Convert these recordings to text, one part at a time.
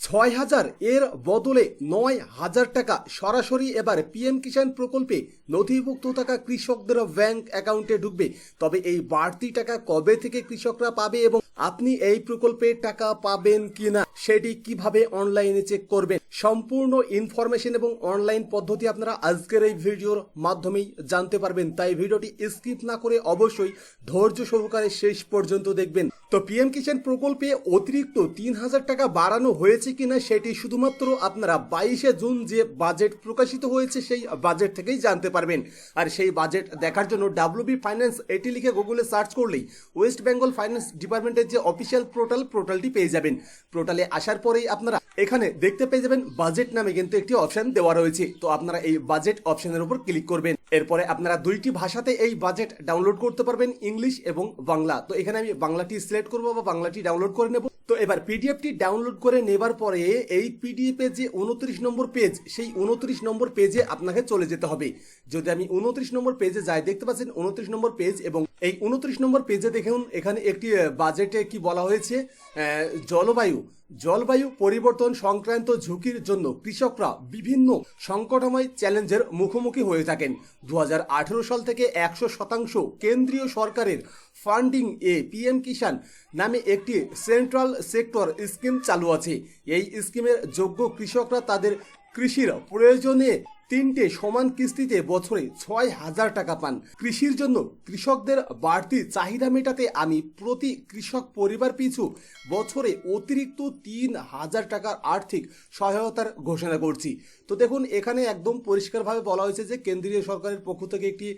৬,০০০ এর বদলে ৯,০০০ টাকা সরাসরি এবার পিএম কিষাণ প্রকল্পে নথিভুক্ত থাকা কৃষকদের ব্যাংক অ্যাকাউন্টে ঢুকবে। তবে এই বাড়তি টাকা কবে থেকে কৃষকরা পাবে এবং আপনি এই প্রকল্পে টাকা পাবেন কিনা সেটি কিভাবে অনলাইনে চেক করবেন, সম্পূর্ণ ইনফরমেশন এবং অনলাইন পদ্ধতি আপনারা আজকের এই ভিডিওর মাধ্যমেই জানতে পারবেন। তাই ভিডিওটি স্কিপ না করে অবশ্যই ধৈর্য সহকারে শেষ পর্যন্ত দেখবেন। তো পিএম কিষাণ প্রকল্পে অতিরিক্ত ৩,০০০ টাকা বাড়ানো হয়েছে কিনা সেটি শুধুমাত্র আপনারা ২২শে জুন যে বাজেট প্রকাশিত হয়েছে সেই বাজেট থেকেই জানতে পারবেন। আর সেই বাজেট দেখার জন্য ডাব্লিউবি ফাইন্যান্স এটি লিখে গুগলে সার্চ করলেই ওয়েস্ট বেঙ্গল ফাইন্যান্স ডিপার্টমেন্টের যে অফিসিয়াল পোর্টালটি পেয়ে যাবেন। পোর্টালে আসার পরেই আপনারা এখানে দেখতে পেয়ে যাবেন বাজেট নামে কিন্তু একটি অপশন দেওয়া রয়েছে। তো আপনারা এই বাজেট অপশনের উপর ক্লিক করবেন। এরপরে আপনারা দুইটি ভাষাতে এই বাজেট ডাউনলোড করতে পারবেন, ইংলিশ এবং বাংলা। তো এখানে আমি বাংলাটি সিলেক্ট করবো বা বাংলাটি ডাউনলোড করে নেব। তো এবার পিডিএফটি ডাউনলোড করে নেবার পরে এই পিডিএফের যে 29 নম্বর পেজ, সেই 29 নম্বর পেজে আপনাকে চলে যেতে হবে। যদি আমি 29 নম্বর পেজে যাই, দেখতে পাচ্ছেন 29 নম্বর পেজ, এবং এই 29 নম্বর পেজে দেখুন এখানে একটি বাজেটে কি বলা হয়েছে, জলবায়ু পরিবর্তন সংক্রান্ত ঝুঁকির জন্য কৃষকরা বিভিন্ন সংকটময় চ্যালেঞ্জের মুখোমুখি হয়ে থাকেন। 2018 সাল থেকে 100% কেন্দ্রীয় সরকারের ফান্ডিং এ পিএম কিষাণ নামে একটি সেন্ট্রাল সেক্টর স্কিম চালু আছে। এই স্কিমের যোগ্য কৃষকরা তাদের কৃষির প্রয়োজনে 3টে সমান কিস্তিতে বছরে 6,০০০ টাকা পান। কৃষির জন্য কৃষকদের বাড়তি চাহিদা মেটাতে আমি প্রতি কৃষক পরিবার পিছু বছরে অতিরিক্ত 3,০০০ টাকার আর্থিক সহায়তার ঘোষণা করছি। তো দেখুন এখানে একদম পরিষ্কারভাবে বলা হয়েছে যে কেন্দ্রীয় সরকারের পক্ষ থেকে একটি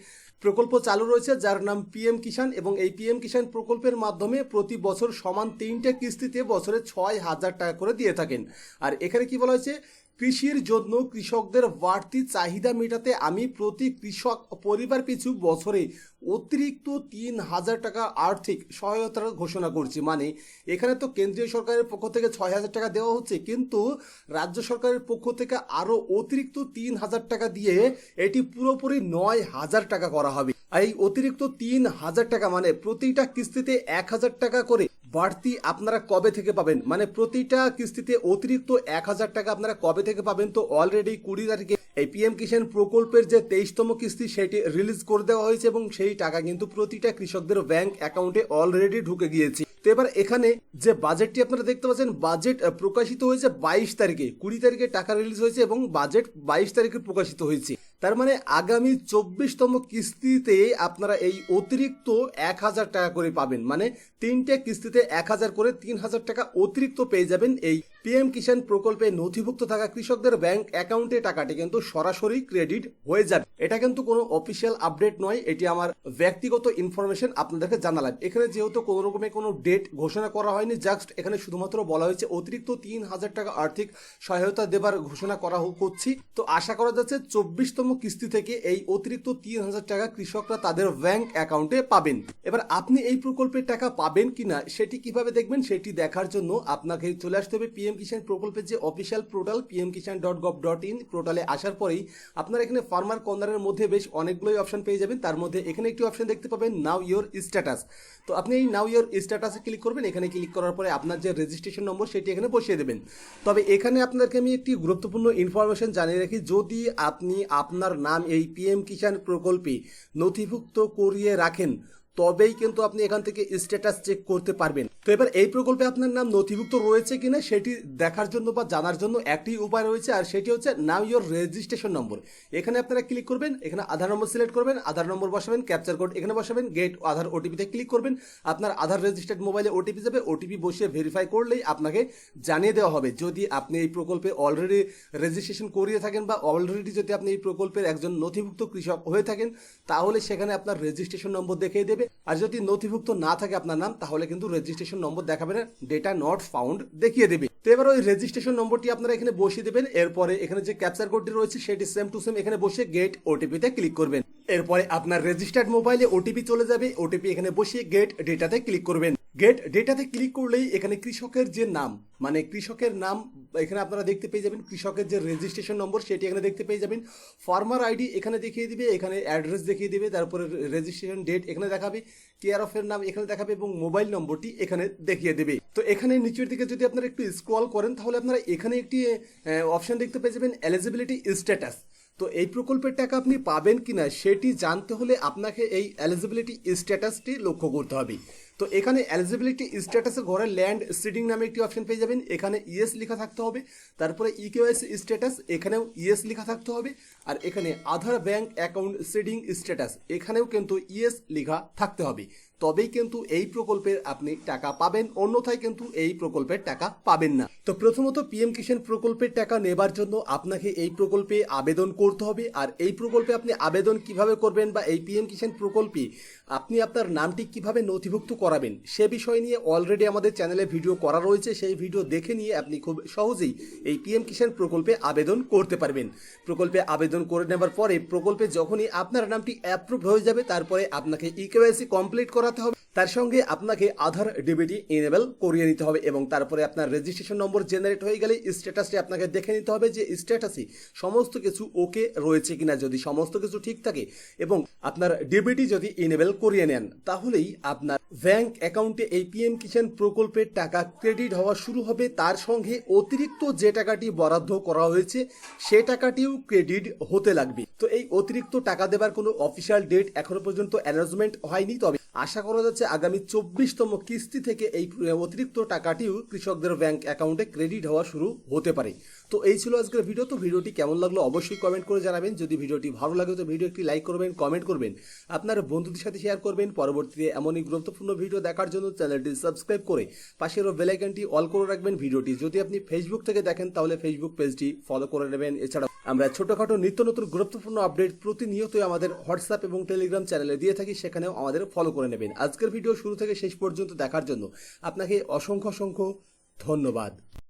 প্রকল্প চালু রয়েছে যার নাম পিএম কিষাণ, এবং এই পিএম কিষাণ প্রকল্পের মাধ্যমে প্রতি বছর সমান 3টে কিস্তিতে বছরে 6,০০০ টাকা করে দিয়ে থাকেন। আর এখানে কি বলা হয়েছে, কৃষির জন্য কৃষকদের বাড়তি চাহিদা মেটাতে আমি প্রতি কৃষক পরিবার পিছু বছরে অতিরিক্ত 3,০০০ টাকা আর্থিক সহায়তার ঘোষণা করছি। মানে এখানে তো কেন্দ্রীয় সরকারের পক্ষ থেকে 6,০০০ টাকা দেওয়া হচ্ছে, কিন্তু রাজ্য সরকারের পক্ষ থেকে আরও অতিরিক্ত 3,০০০ টাকা দিয়ে এটি পুরোপুরি 9,০০০ টাকা করা হবে। এই অতিরিক্ত 3,০০০ টাকা মানে প্রতিটা কিস্তিতে 1,০০০ টাকা করে বাড়তি আপনারা কবে থেকে পাবেন, মানে প্রতিটা কিস্তিতে অতিরিক্ত 1,০০০ টাকা আপনারা কবে থেকে পাবেন। তো অলরেডি 20 তারিখে এই পিএম কিষাণ প্রকল্পের যে 23তম কিস্তি সেটি রিলিজ করে দেওয়া হয়েছে, এবং সেই টাকা কিন্তু প্রতিটা কৃষকদের ব্যাংক অ্যাকাউন্টে অলরেডি ঢুকে গিয়েছে। তো এবার এখানে যে বাজেটটি আপনারা দেখতে পাচ্ছেন, বাজেট প্রকাশিত হয়েছে 22 তারিখে, 20 তারিখে টাকা রিলিজ হয়েছে এবং বাজেট 22 তারিখে প্রকাশিত হয়েছে। তার মানে আগামী 24তম কিস্তিতে আপনারা এই অতিরিক্ত 1,০০০ টাকা করে পাবেন, মানে 3টে কিস্তিতে 1,০০০ করে 3,০০০ টাকা অতিরিক্ত পেয়ে যাবেন। এই পিএম কিষাণ প্রকল্পে নথিভুক্ত থাকা কৃষকদের ব্যাংক অ্যাকাউন্টে টাকাটি কিন্তু সরাসরি ক্রেডিট হয়ে যাবে। এটা কিন্তু কোনো অফিসিয়াল আপডেট নয়, এটি আমার ব্যক্তিগত ইনফরমেশন আপনাদেরকে জানালাম। এখানে যেহেতু কোনো রকমের কোনো ডেট ঘোষণা করা হয়নি, জাস্ট এখানে শুধুমাত্র বলা হয়েছে অতিরিক্ত 3,০০০ টাকা আর্থিক সহায়তা দেবার ঘোষণা করা করছি। তো আশা করা যাচ্ছে 24তম কিস্তি থেকে এই অতিরিক্ত 3,০০০ টাকা কৃষকরা তাদের ব্যাংক অ্যাকাউন্টে পাবেন। এবার আপনি এই প্রকল্পের টাকা পাবেন কিনা সেটি কিভাবে দেখবেন, সেটি দেখার জন্য আপনাকে চলে আসতে হবে পিএম কিষাণ প্রকল্পের যে অফিসিয়াল পোর্টাল pmkishan.gov.in। পোর্টালে আসার পরেই আপনারা এখানে ফার্মার কর্নারের মধ্যে বেশ অনেকগুলোই অপশন পেয়ে যাবেন। তার মধ্যে এখানে একটি অপশন দেখতে পাবেন নাও ইয়োর স্ট্যাটাস। তো আপনি এই নাও ইয়োর স্ট্যাটাসে ক্লিক করবেন। এখানে ক্লিক করার পরে আপনার যে রেজিস্ট্রেশন নম্বর সেটি এখানে বসিয়ে দেবেন। তবে এখানে আপনাদেরকে আমি একটি গুরুত্বপূর্ণ ইনফরমেশন জানিয়ে রাখি, যদি আপনি আপনার নাম এই পিএম কিষাণ প্রকল্পে নথিভুক্ত করিয়ে রাখেন তবেই কিন্তু আপনি এখান থেকে স্ট্যাটাস চেক করতে পারবেন। তো এবার এই প্রকল্পে আপনার নাম নথিভুক্ত রয়েছে কিনা সেটি দেখার জন্য বা জানার জন্য একটি উপায় রয়েছে, আর সেটি হচ্ছে নাও ইয়োর রেজিস্ট্রেশন নম্বর। এখানে আপনারা ক্লিক করবেন, এখানে আধার নম্বর সিলেক্ট করবেন, আধার নম্বর বসাবেন, ক্যাপচার কোড এখানে বসাবেন, গেট আধার ওটিপিতে ক্লিক করবেন। আপনার আধার রেজিস্টার্ড মোবাইলে ওটিপি যাবে, ওটিপি বসিয়ে ভেরিফাই করলেই আপনাকে জানিয়ে দেওয়া হবে। যদি আপনি এই প্রকল্পে অলরেডি রেজিস্ট্রেশন করিয়ে থাকেন বা অলরেডি যদি আপনি এই প্রকল্পের একজন নথিভুক্ত কৃষক হয়ে থাকেন, তাহলে সেখানে আপনার রেজিস্ট্রেশন নম্বর দেখিয়ে দেবে। আর যদি নথিভুক্ত না থাকে আপনার নাম, তাহলে কিন্তু রেজিস্ট্রেশন নম্বর দেখাবে না, ডেটা নট ফাউন্ড দেখিয়ে দেবে। তো এবার ওই রেজিস্ট্রেশন নম্বরটি আপনারা এখানে বসিয়ে দেবেন। এরপরে এখানে যে ক্যাপচার কোডটি রয়েছে সেটি সেম টু সেম এখানে বসে গেট ওটিপিতে ক্লিক করবেন। এরপরে আপনার রেজিস্টার্ড মোবাইলে ওটিপি চলে যাবে, ওটিপি এখানে বসিয়ে গেট ডেটাতে ক্লিক করবেন। গেট ডেটাতে ক্লিক করলেই এখানে কৃষকের যে নাম, মানে কৃষকের নাম এখানে আপনারা দেখতে পেয়ে যাবেন। কৃষকের যে রেজিস্ট্রেশন নম্বর সেটি এখানে দেখতে পেয়ে যাবেন। ফার্মার আইডি এখানে দেখিয়ে দিবে, এখানে অ্যাড্রেস দেখিয়ে দিবে, তারপরে রেজিস্ট্রেশন ডেট এখানে দেখাবে, কেয়ার অফের নাম এখানে দেখাবে এবং মোবাইল নম্বরটি এখানে দেখিয়ে দেবে। তো এখানে নিচের দিকে যদি আপনারা একটু স্ক্রল করেন তাহলে আপনারা এখানে একটি অপশন দেখতে পেয়ে যাবেন, এলিজিবিলিটি স্ট্যাটাস। তো এই প্রকল্পের টাকা আপনি পাবেন কিনা সেটি জানতে হলে আপনাকে এই এলিজিবিলিটি স্ট্যাটাসটি লক্ষ্য করতে হবে। তো এখানে এলিজিবিলিটি স্ট্যাটাসের ঘরে ল্যান্ড সিডিং নামে একটি অপশন পেয়ে যাবেন, এখানে ইয়েস লেখা থাকতে হবে। তারপরে ইকেওয়াইসি স্ট্যাটাস এখানেও ইয়েস লেখা থাকতে হবে। আর এখানে আধার ব্যাংক অ্যাকাউন্ট সিডিং স্ট্যাটাস এখানেও কিন্তু ইয়েস লেখা থাকতে হবে, তবেই কিন্তু এই প্রকল্পের আপনি টাকা পাবেন, অন্যথায় কিন্তু এই প্রকল্পের টাকা পাবেন না। তো প্রথমত পিএম কিষাণ প্রকল্পের টাকা নেবার জন্য আপনাকে এই প্রকল্পে আবেদন করতে হবে। আর এই প্রকল্পে আপনি আবেদন কিভাবে করবেন বা এই পিএম কিষাণ প্রকল্পে আপনি আপনার নামটি কিভাবে নথিভুক্ত করাবেন সে বিষয় নিয়ে অলরেডি আমাদের চ্যানেলে ভিডিও করা রয়েছে, সেই ভিডিও দেখে নিয়ে আপনি খুব সহজেই এই পিএম কিষাণ প্রকল্পে আবেদন করতে পারবেন। প্রকল্পে আবেদন করে নেবার পরে প্রকল্পে যখনই আপনার নামটি অ্যাপ্রুভ হয়ে যাবে তারপরে আপনাকে ইকেওয়াইসি কমপ্লিট করাতে হবে, তার সঙ্গে আপনাকে আধার ডিবিটি এনেবল করিয়ে নিতে হবে এবং তারপরে আপনার রেজিস্ট্রেশন নম্বর জেনারেট হয়ে গেলে স্ট্যাটাসটি আপনাকে দেখে নিতে হবে যে স্ট্যাটাসে সমস্ত কিছু ওকে রয়েছে কিনা। যদি সমস্ত কিছু ঠিক থাকে এবং আপনার ডিবিটি যদি এনেবল করিয়ে নেন তাহলেই আপনার ব্যাংক অ্যাকাউন্টে এই পিএম কিষাণ প্রকল্পের টাকা ক্রেডিট হওয়া শুরু হবে। তার সঙ্গে অতিরিক্ত যে টাকাটি বরাদ্দ করা হয়েছে সে টাকাটিও ক্রেডিট হতে লাগবে। তো এই অতিরিক্ত টাকা দেবার কোনো অফিসিয়াল ডেট এখনো পর্যন্ত অ্যানাউন্সমেন্ট হয়নি, তবে আশা করা যাচ্ছে আগামী 24তম কিস্তি থেকে এই অতিরিক্ত টাকাটিও কৃষকদের ব্যাংক অ্যাকাউন্টে ক্রেডিট হওয়া শুরু হতে পারে। তো এই ছিল আজকের ভিডিও। তো ভিডিওটি কেমন লাগলো অবশ্যই কমেন্ট করে জানাবেন। যদি ভিডিওটি ভালো লাগে তো ভিডিও একটি লাইক করবেন, কমেন্ট করবেন, আপনার বন্ধুদের সাথে শেয়ার করবেন। পরবর্তীতে এমনই গুরুত্বপূর্ণ ভিডিও দেখার জন্য চ্যানেলটি সাবস্ক্রাইব করে পাশের বেল আইকনটি অল করে রাখবেন। ভিডিওটি যদি আপনি ফেসবুক থেকে দেখেন তাহলে ফেসবুক পেজটি ফলো করে নেবেন। এছাড়াও আমরা ছোটখাটো নিত্য নতুন গুরুত্বপূর্ণ আপডেট প্রতিনিয়তই আমাদের হোয়াটসঅ্যাপ এবং টেলিগ্রাম চ্যানেলে দিয়ে থাকি, সেখানেও আমাদের ফলো করে নেবেন। আজকের ভিডিও শুরু থেকে শেষ পর্যন্ত দেখার জন্য আপনাকে অসংখ্য ধন্যবাদ।